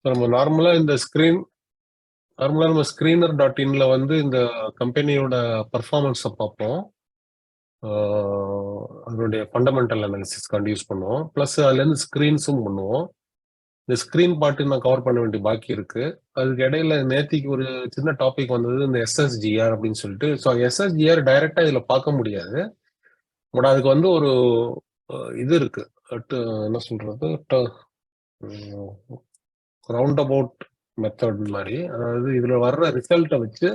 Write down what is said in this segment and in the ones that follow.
நம்ம நார்மலா நம்ம ஸ்கிரீனர் டாட் இன்ல வந்து இந்த கம்பெனியோட பர்ஃபார்மன்ஸை பார்ப்போம். அதனுடைய ஃபண்டமெண்டல் அனாலிசிஸ்க்காண்டி யூஸ் பண்ணுவோம். ப்ளஸ் அதுலேருந்து ஸ்க்ரீன்ஸும் பண்ணுவோம். இந்த ஸ்க்ரீன் பார்ட்டு நான் கவர் பண்ண வேண்டிய பாக்கி இருக்கு. அதுக்கு இடையில நேத்திக்கு ஒரு சின்ன டாபிக் வந்தது, இந்த எஸ்எஸ்ஜிஆர் அப்படின்னு சொல்லிட்டு. ஸோ எஸ்எஸ்ஜிஆர் டைரக்டா இதுல பார்க்க முடியாது. பட் அதுக்கு வந்து ஒரு இது இருக்கு, என்ன சொல்றது, ரவுண்ட் அபவுட் மெத்தட் மாதிரி. அதாவது இதுல வர்ற ரிசல்ட்டை வச்சு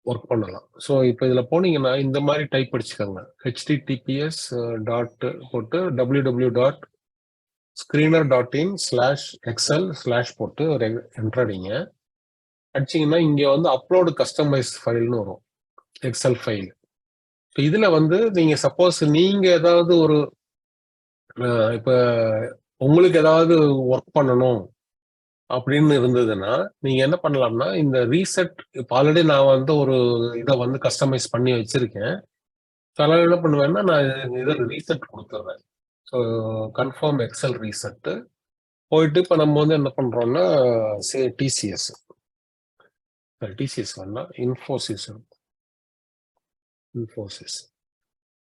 ஒர்க் பண்ணலாம். ஸோ இப்போ இதில் போனீங்கன்னா இந்த மாதிரி டைப் படிச்சுக்கோங்க. https டாட் போட்டு www.screener.in/excel/ போட்டு ஒரு என்டர் அடிங்க. அடிச்சிங்கன்னா இங்கே வந்து அப்லோடு கஸ்டமைஸ் ஃபைல்னு வரும், எக்ஸல் ஃபைல். இப்போ இதில் வந்து நீங்கள் சப்போஸ் நீங்கள் ஏதாவது ஒரு இப்போ உங்களுக்கு ஏதாவது ஒர்க் பண்ணணும் அப்படின்னு இருந்ததுன்னா நீங்க என்ன பண்ணலாம்னா, இந்த ரீசெட், இப்போ ஆல்ரெடி நான் வந்து ஒரு இதை வந்து கஸ்டமைஸ் பண்ணி வச்சிருக்கேன். அதனால என்ன பண்ணுவேன்னா, நான் இதில் ரீசெட் கொடுத்துட்றேன். ஸோ கன்ஃபார்ம் எக்ஸல் ரீசெட்டு போயிட்டு இப்போ நம்ம வந்து என்ன பண்றோம்னா, டிசிஎஸ் வேணா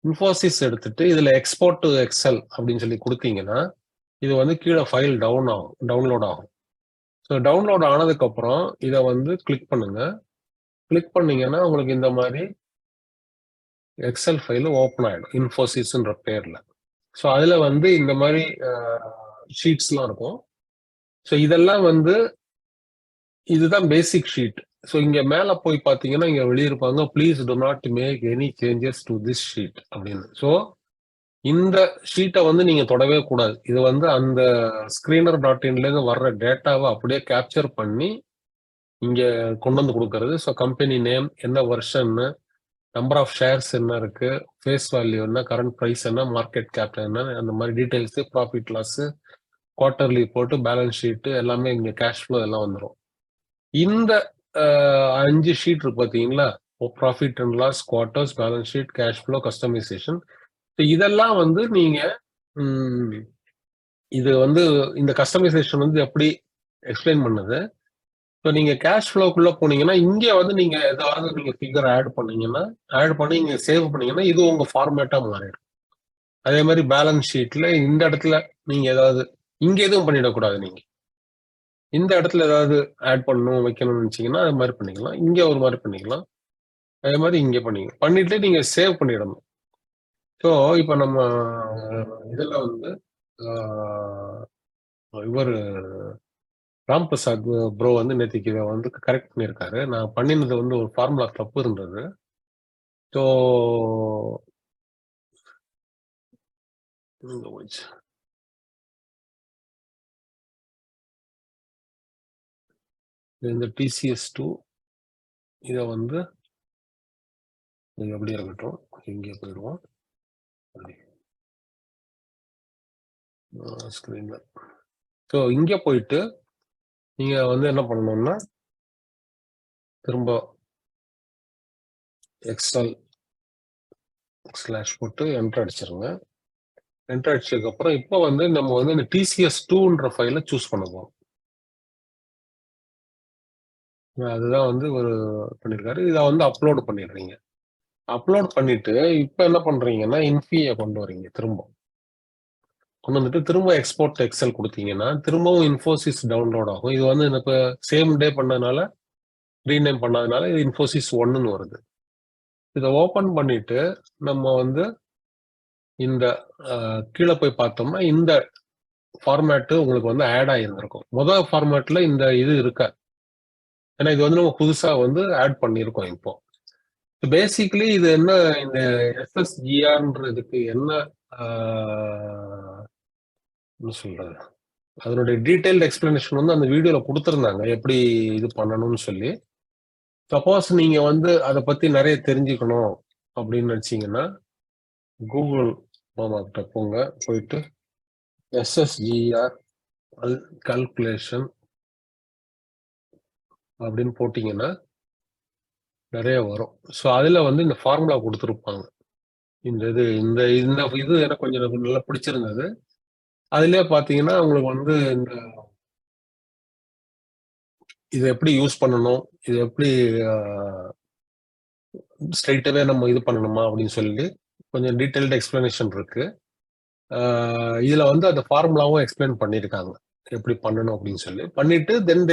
இன்ஃபோசிஸ் எடுத்துட்டு இதுல எக்ஸ்போர்ட் டு எக்ஸல் அப்படின்னு சொல்லி கொடுத்தீங்கன்னா இது வந்து கீழே ஃபைல் டவுன்லோட் ஆகும். ஸோ டவுன்லோட் ஆனதுக்கு அப்புறம் இதை வந்து கிளிக் பண்ணுங்க. கிளிக் பண்ணீங்கன்னா உங்களுக்கு இந்த மாதிரி எக்ஸல் ஃபைல் ஓப்பன் ஆயிடும், இன்ஃபோசிஸ்ன்ற பேர்ல. ஸோ அதுல வந்து இந்த மாதிரி ஷீட்ஸ்லாம் இருக்கும். ஸோ இதெல்லாம் வந்து இதுதான் பேசிக் ஷீட். ஸோ இங்க மேல போய் பார்த்தீங்கன்னா இங்க வெளியிருப்பாங்க, please do not make any changes to this sheet அப்படின்னு. ஸோ இந்த ஷீட்டை வந்து நீங்க தொடவே கூடாது. இது வந்து அந்த ஸ்கிரீனர் டாட் இன்லேருந்து வர்ற டேட்டாவை அப்படியே கேப்சர் பண்ணி இங்க கொண்டு வந்து கொடுக்கறது. ஸோ கம்பெனி நேம் என்ன, வெர்ஷன்னு, நம்பர் ஆஃப் ஷேர்ஸ் என்ன இருக்கு, ஃபேஸ் வேல்யூ என்ன, கரண்ட் ப்ரைஸ் என்ன, மார்க்கெட் கேப் என்ன, அந்த மாதிரி டீடைல்ஸ், ப்ராஃபிட் லாஸ், குவார்டர்லி போட்டு பேலன்ஸ் ஷீட்டு எல்லாமே இங்க கேஷ் ஃப்ளோ எல்லாம் வந்துடும். இந்த 5 ஷீட் இருக்கு பார்த்தீங்களா, profit and loss, quarters, balance sheet, cash flow, customization. இதெல்லாம் வந்து நீங்க இது வந்து இந்த கஸ்டமைசேஷன் வந்து எப்படி எக்ஸ்பிளைன் பண்ணுது. இப்போ நீங்க கேஷ் ஃப்ளோக்குள்ள போனீங்கன்னா இங்க வந்து நீங்க ஏதாவது நீங்க ஃபிகர் ஆட் பண்ணி இங்க சேவ் பண்ணீங்கன்னா இது உங்க ஃபார்மேட்டா மாறிடும். அதே மாதிரி பேலன்ஸ் ஷீட்ல இந்த இடத்துல நீங்க ஏதாவது இங்க எதுவும் பண்ணிடக்கூடாது. நீங்க இந்த இடத்துல ஏதாவது ஆட் பண்ணணும் வைக்கணும்னு நினைச்சீங்கன்னா அது மாதிரி பண்ணிக்கலாம். இங்க ஒரு மாதிரி பண்ணிக்கலாம், அதே மாதிரி இங்க பண்ணிட்டு நீங்க சேவ் பண்ணிடணும். ஸோ இப்போ நம்ம இதுல வந்து இவர் ராம் பிரசாத் ப்ரோ வந்து நேற்றுக்கு இதை வந்து கரெக்ட் பண்ணியிருக்காரு. நான் பண்ணினது வந்து ஒரு ஃபார்முலா தப்பு இருந்தது. ஸோ இந்த TCS2 இதை வந்து எப்படி இருக்கட்டும், இங்கே போயிடுவோம் ஸ்கிரீன்ல. ஸோ இங்கே போயிட்டு நீங்க வந்து என்ன பண்ணணும்னா திரும்ப எக்ஸல் / போட்டு என்டர் அடிச்சிருங்க. என்டர் அடிச்சதுக்கு அப்புறம் இப்போ வந்து நம்ம வந்து இந்த TCS2ன்ற ஃபைலை சூஸ் பண்ணுவோம். அதுதான் வந்து ஒரு பண்ணியிருக்காரு. இதை வந்து அப்லோட் பண்ணிடுறீங்க. அப்லோட் பண்ணிட்டு இப்போ என்ன பண்றீங்கன்னா இன்ஃபியை கொண்டு வரீங்க. கொண்டு வந்துட்டு திரும்ப எக்ஸ்போர்ட் எக்ஸல் கொடுத்தீங்கன்னா திரும்பவும் இன்ஃபோசிஸ் டவுன்லோட் ஆகும். இது வந்து இப்போ சேம் டே பண்ணதுனால ரீநேம் பண்ணதுனால இது இன்ஃபோசிஸ் 1ன்னு வருது. இதை ஓப்பன் பண்ணிட்டு நம்ம வந்து இந்த கீழே போய் பார்த்தோம்னா இந்த ஃபார்மேட்டு உங்களுக்கு வந்து ஆட் ஆகியிருந்திருக்கும். முதல் ஃபார்மேட்ல இந்த இது இருக்காது, ஏன்னா இது வந்து நம்ம புதுசா வந்து ஆட் பண்ணியிருக்கோம். இப்போ பேசிக்லி இது என்ன, இந்த எஸ்எஸ்ஜிஆர்ன்றதுக்கு என்ன சொல்றது, அதனுடைய டீடைல்டு எக்ஸ்பிளனேஷன் வந்து அந்த வீடியோல கொடுத்துருந்தாங்க எப்படி இது பண்ணணும்னு சொல்லி. சப்போஸ் நீங்க வந்து அதை பத்தி நிறைய தெரிஞ்சுக்கணும் அப்படின்னு நினைச்சீங்கன்னா கூகுள் மாமாக்கிட்ட போயிட்டு எஸ்எஸ்ஜிஆர் கால்குலேஷன் அப்படின்னு போட்டிங்கன்னா நிறைய வரும். ஸோ அதில் வந்து இந்த ஃபார்முலா கொடுத்துருப்பாங்க. இந்த இது எனக்கு கொஞ்சம் நல்லா பிடிச்சிருந்தது. அதுலயே பாத்தீங்கன்னா உங்களுக்கு வந்து இந்த இதை எப்படி யூஸ் பண்ணணும், இது எப்படி ஸ்ட்ரைட்டாவே நம்ம இது பண்ணணுமா அப்படின்னு சொல்லி கொஞ்சம் டீட்டெயில்டு எக்ஸ்பிளனேஷன் இருக்கு. இதுல வந்து அந்த ஃபார்முலாவும் எக்ஸ்பிளைன் பண்ணியிருக்காங்க எப்படி பண்ணணும் அப்படின்னு சொல்லி பண்ணிட்டு தென்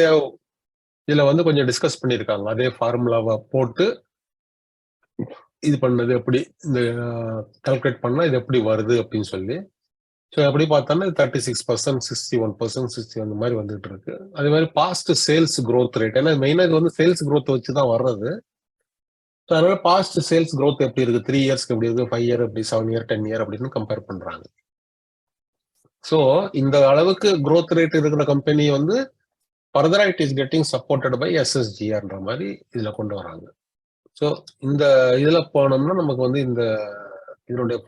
இதுல வந்து கொஞ்சம் டிஸ்கஸ் பண்ணியிருக்காங்க. அதே ஃபார்முலாவை போட்டு இது பண்ணது எப்படி இந்த கால்குலேட் பண்ணா இது எப்படி வருது அப்படின்னு சொல்லி. ஸோ அப்படி பார்த்தோம்னா 36%, 61%, 60 அந்த மாதிரி வந்துட்டு இருக்கு. அதே மாதிரி பாஸ்ட் சேல்ஸ் growth ரேட், ஏன்னா மெயினாக இது வந்து சேல்ஸ் growth வச்சு தான் வர்றது. ஸோ அதனால பாஸ்ட் சேல்ஸ் growth எப்படி இருக்கு, 3 இயர்ஸ்க்கு எப்படி இருக்கு, 5 இயர் எப்படி, 7 இயர், 10 இயர் அப்படின்னு கம்பேர் பண்றாங்க. ஸோ இந்த அளவுக்கு growth ரேட் இருக்கிற கம்பெனி வந்து further it is getting supported by SSGRன்ற மாதிரி இதுல கொண்டு வராங்க. ஸோ இந்த இதுல போனோம்னா நமக்கு வந்து இந்த இதனுடைய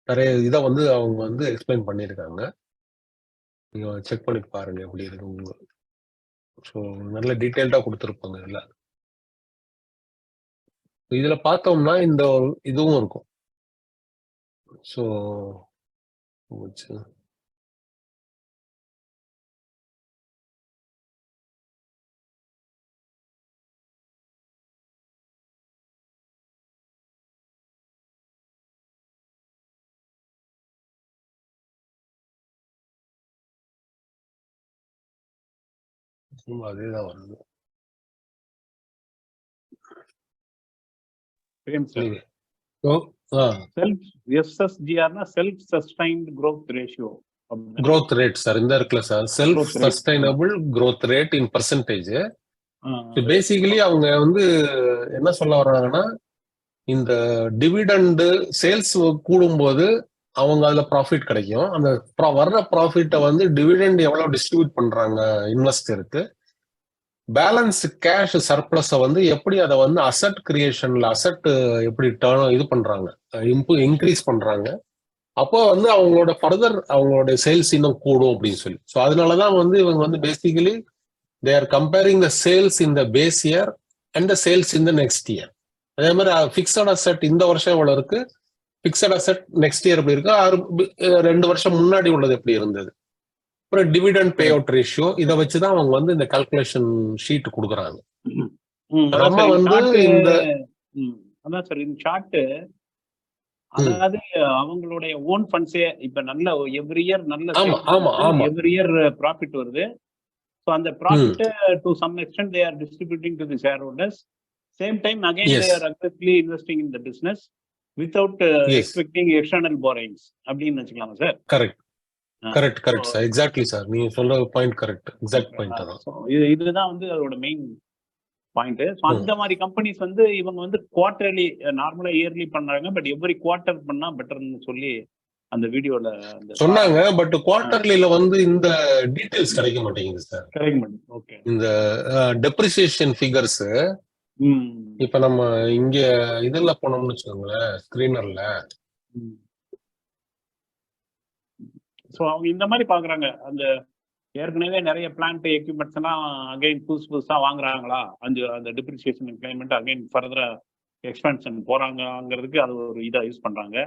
நிறைய இதை வந்து அவங்க வந்து எக்ஸ்பிளைன் பண்ணியிருக்காங்க. நீங்க செக் பண்ணி பாருங்க எப்படி இருக்கு உங்களுக்கு. ஸோ நல்ல டீட்டெயில்டா கொடுத்துருப்பாங்க இதுல. இதுல பார்த்தோம்னா இந்த இதுவும் இருக்கும். ஸோ அதேதான் வருது. growth rate சார் இந்த இருக்குல்ல sir, self sustainable growth rate in percentage. Basically அவங்க வந்து என்ன சொல்ல வர்றாங்கன்னா, இந்த டிவிடெண்ட் சேல்ஸ் கூடும்போது அவங்க அதுல ப்ராஃபிட் கிடைக்கும். அந்த வர்ற ப்ராஃபிட்டை வந்து டிவிடெண்ட் எவ்வளவு டிஸ்ட்ரிபியூட் பண்றாங்க இன்வெஸ்டருக்கு, பேலன்ஸ் கேஷ் சர்ப்ளஸை வந்து எப்படி அதை வந்து அசெட் கிரியேஷன்ல அசெட் எப்படி இது பண்றாங்க, இன்க்ரீஸ் பண்றாங்க, அப்போ வந்து அவங்களோட ஃபர்தர் அவங்களோட சேல்ஸ் இன்னும் கூடும் அப்படின்னு சொல்லி. ஸோ அதனாலதான் வந்து இவங்க வந்து basically they are comparing the sales in the base year and the sales in the next year. அதே மாதிரி ஃபிக்ஸட் அசெட் இந்த வருஷம் எவ்வளவு இருக்கு, ஃபிக்ஸட் அசெட் நெக்ஸ்ட் இயர் எப்படி இருக்கு, 2 வருஷம் முன்னாடி உள்ளது எப்படி இருந்தது, அப்புறம் டிவிடெண்ட் பே அவுட் ரேஷியோ, இதை வச்சுதான் அவங்க வந்து இந்த கால்குலேஷன் ஷீட் கொடுக்குறாங்க. நம்ம வந்து இந்த அதான் சார் இந்த சார்ட், அதாவது அவங்களுடைய ஓன் ஃபண்ட்ஸே இப்ப நல்ல எவ்ரி இயர் நல்ல எவ்ரி இயர் ப்ராஃபிட் வருது. ஸோ அந்த profit to some extent they are distributing to the shareholders. Same time again they are aggressively investing in the business without expecting external borrowings அப்படின்னு வச்சுக்கலாமா sir? Correct correct correct sir, exactly sir, நீங்க சொல்ற point correct, exact point தான். இதுதான் வந்து அதோட main point. So அந்த மாதிரி கம்பெனிஸ் வந்து இவங்க வந்து குவார்டர்லி, நார்மலா இயர்லி பண்றாங்க, பட் எவ்ரி குவார்டர் பண்ணா பெட்டர்னு சொல்லி அந்த வீடியோல சொன்னாங்க. பட் குவார்டர்லில வந்து இந்த டீடைல்ஸ் கிடைக்க மாட்டேங்குது சார். கிடைக்க மாட்டேங்குது. ஓகே. இந்த டெப்ரிசியேஷன் ஃபிகர்ஸ் இப்ப நம்ம இங்க இதுல போனோம்னு வச்சுக்கோங்களேன், ஸ்கிரீனர்ல. ஸோ அவங்க இந்த மாதிரி பாக்குறாங்க, அந்த ஏற்கனவே நிறைய பிளான்ட் எக்யூப்மெண்ட்ஸ் எல்லாம் அகைன் புதுசா வாங்குறாங்களா, அந்த டிப்ரிசியேஷன் இம்ப்ளிமெண்ட் அகைன் ஃபர்தரா எக்ஸ்பென்ஷன் போறாங்கிறதுக்கு அது ஒரு இதா யூஸ் பண்றாங்க.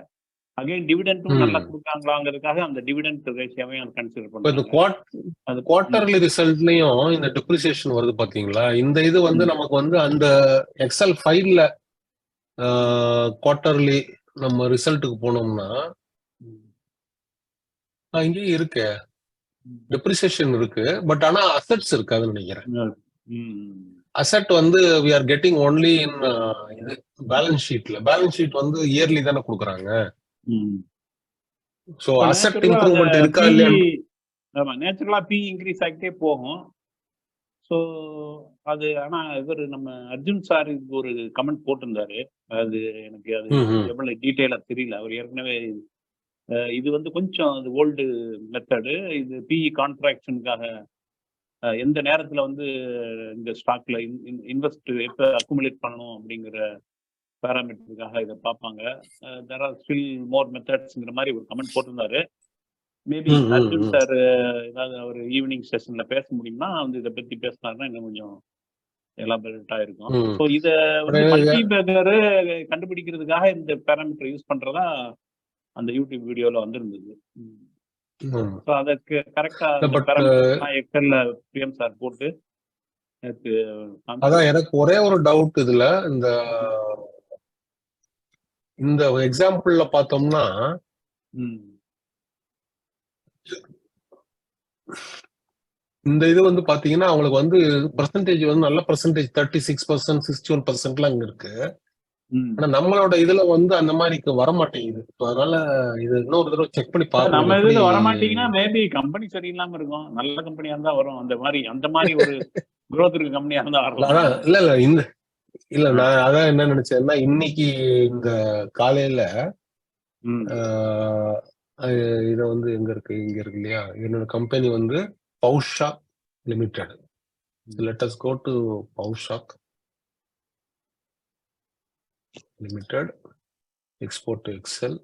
அகைன் டிவிடெண்டும் நல்லா கொடுக்காங்களாங்கிறதுக்காக அந்த டிவிடெண்ட் ரேஷியோவையும் கன்சிடர் பண்றாங்க. குவார்டர்லி ரிசல்ட்லயும் இந்த டிப்ரிசியேஷன் வருது பாத்தீங்களா, இந்த இது வந்து நமக்கு வந்து அந்த எக்ஸல் ஃபைல்ல குவார்டர்லி நம்ம ரிசல்ட்டுக்கு போனோம்னா இங்கேயும் இருக்கு, டெப்ரிசியேஷன் இருக்கு, பட் ஆனா அசெட்ஸ் இருக்காதுன்னு நினைக்கிறேன். அசெட் வந்து we are getting only in balance ஷீட்ல. பேலன்ஸ் ஷீட் வந்து இயர்லி தானே கொடுக்குறாங்க. சோ அசெட் இம்ப்ரூவ்மென்ட் இருக்கா இல்லையா? ஆமா, நேச்சுரலா பி இன்க்ரீஸ் ஆகிட்டே போகும். ஸோ அது ஆனா இவர் நம்ம அர்ஜுன் சார் ஒரு கமெண்ட் போட்டிருந்தாரு, அது எனக்கு அது எவ்வளவு டீட்டெயிலா தெரியல. அவர் ஏற்கனவே இது வந்து கொஞ்சம் அது ஓல்டு மெத்தடு, இது பிஇ கான்ட்ராக்ஷனுக்காக எந்த நேரத்துல வந்து இந்த ஸ்டாக்ல இன்வெஸ்ட் எப்ப அக்குமுலேட் பண்ணணும் அப்படிங்கிற பேராமீட்டருக்காக இதை பார்ப்பாங்க. தேர் ஆர் ஸ்டில் மோர் மெத்தட்ஸ்ங்கிற மாதிரி ஒரு கமெண்ட் போட்டிருந்தாரு. மேபி அர்ஜுன் சார் ஏதாவது ஒரு ஈவினிங் செஷன்ல பேச முடியும்னா வந்து இதை பத்தி பேசினாருன்னா இன்னும் கொஞ்சம் எலாபரேட்டா இருக்கும். ஸோ இதை வந்து மல்டி பேக்கர் கண்டுபிடிக்கிறதுக்காக இந்த பேராமீட்டர் யூஸ் பண்றதா அந்த யூடியூப் வீடியோல வந்திருந்தது. ம். ஸோ அதற்கு கரெக்டா இல்ல அந்த பட் பேராமீட்டர்ஸ்லாம் எக்ஸல்ல பிஎம் சார் போட்டு எனக்கு அதான் காமிச்சு. எனக்கு ஒரே ஒரு டவுட் இதுல. இந்த இந்த எக்ஸாம்பிள்ல பார்த்தோம்னா ம். இந்த இது வந்து பாத்தீங்கன்னா அவங்களுக்கு வந்து பெர்சன்டேஜ் வந்து நல்ல பெர்சன்டேஜ் 36%, 61% அங்க இருக்கு. ம். ஆனா நம்மளோட இதுல வந்து அந்த மாதிரி வர மாட்டேங்குது. So அதனால இது இன்னொரு தடவை செக் பண்ணி சார் பார்க்கணும். நம்ம இது எப்படி இதுல வரமாட்டீங்கன்னா மேபி கம்பெனி சரியில்லாம இருக்கும். நல்ல கம்பெனியா இருந்தா வரும். அந்த மாதிரி ஒரு growth இருக்க கம்பெனியா இருந்தா வரலாம். அதான் இல்ல நான் அதான் என்ன நினைச்சேன்னா இன்னைக்கு இந்த காலையில ம். இத வந்து இங்க இருக்கு இல்லையா, என்னோட கம்பெனி வந்து Poushak limited. Let us go to Poushak limited, export to Excel.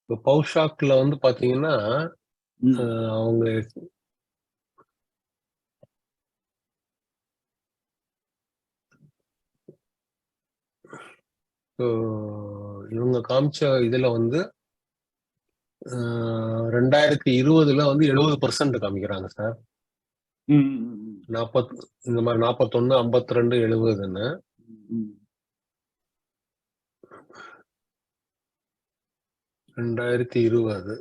இப்போ பவுஷாக்ல வந்து பாத்தீங்கன்னா ம். அவங்க இவங்க காமிச்ச இதுல வந்து 2020 வந்து 70% காமிக்கிறாங்க சார். ம். ம். ம். 40 இந்த மாதிரி 41, 52, 70ன்னு. ம். 2020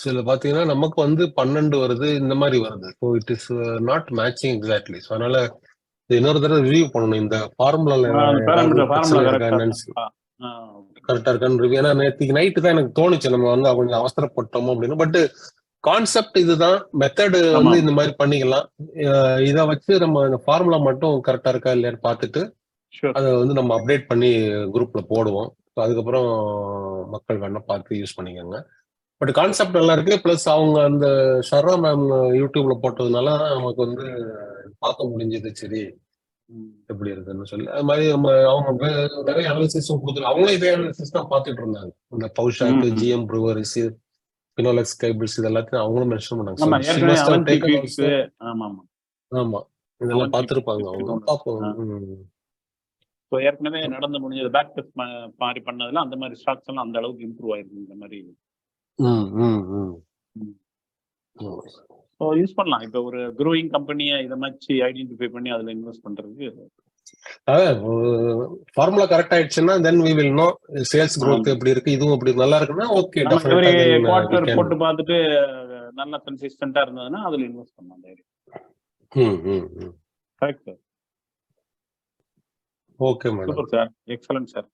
சில பாத்தீங்கன்னா நமக்கு வந்து 12 வருது, இந்த மாதிரி வருது. So it is not matching exactly. So அதனால இது இன்னொரு தடவை ரிவ்யூ பண்ணணும். இந்த ஃபார்முலால அந்த ஏதாவது ஃபார்முலா பிரச்சனை இருக்கா கரெக்டா என்னன்னு இருக்கா? கரெக்டா இருக்கான்னு ரிவ்யூ. ஏன்னா நேற்றுக்கு நைட்டு தான் எனக்கு தோணுச்சு நம்ம வந்து கொஞ்சம் அவசரப்பட்டோமோ அப்படின்னு. பட் கான்செப்ட் இதுதான், மெத்தடு வந்து இந்த மாதிரி பண்ணிக்கலாம். இதை வச்சு நம்ம இந்த ஃபார்முலா மட்டும் கரெக்டா இருக்கா இல்லையான்னு பார்த்துட்டு அதை வந்து நம்ம அப்டேட் பண்ணி குரூப்ல போடுவோம். அதுக்கப்புறம் மக்கள் வேணா பார்த்து யூஸ் பண்ணிக்கோங்க. பட் கான்செப்ட் நல்லா இருக்கு. பிளஸ் அவங்க அந்த ஷர்ரா மேம் யூடியூப்ல போட்டதுனால நமக்கு வந்து பார்க்க முடிஞ்சது. சரி எப்படி இருக்குன்னு சொல்லி அது மாதிரி நம்ம அவங்க நிறைய அனாலிசிஸும் கொடுத்துரு. அவங்களும் இதே அனாலிசிஸ் தான் பார்த்துட்டு இருந்தாங்க. இந்த பவுஷாக்கு, ஜிஎம் ப்ரூவரிஸ், பினோலெக்ஸ் கேபிள்ஸ் இது எல்லாத்தையும் அவங்களும் மென்ஷன் பண்ணாங்க. ஆமா, இதெல்லாம் பார்த்துருப்பாங்க அவங்க. பார்ப்போம். ஏற்கனவே நடந்து முடிஞ்சது பேக் டெஸ்ட் மாதிரி பண்ணதுல அந்த மாதிரி ஸ்டாக்ஸ் எல்லாம் அந்த அளவுக்கு இம்ப்ரூவ் ஆயிருக்கு இந்த மாதிரி. யூஸ் பண்ணலாம். இப்ப ஒரு க்ரோயிங் கம்பெனியை இதை மாதிரி ஐடென்டிஃபை பண்ணி அதுல இன்வெஸ்ட் பண்றதுக்கு ஃபார்முலா கரெக்ட் ஆயிடுச்சுன்னா தென் we will know sales growth எப்படி இருக்கு, இதுவும் அப்படி நல்லா இருக்குன்னா ஓகே டெஃபினட்டா குவார்ட்டர் போட்டு பார்த்துட்டு நல்லா கன்சிஸ்டன்ட்டா இருந்ததுன்னா அதுல இன்வெஸ்ட் பண்ணலாம். Correct sir. Okay madam. Super sir, excellent sir.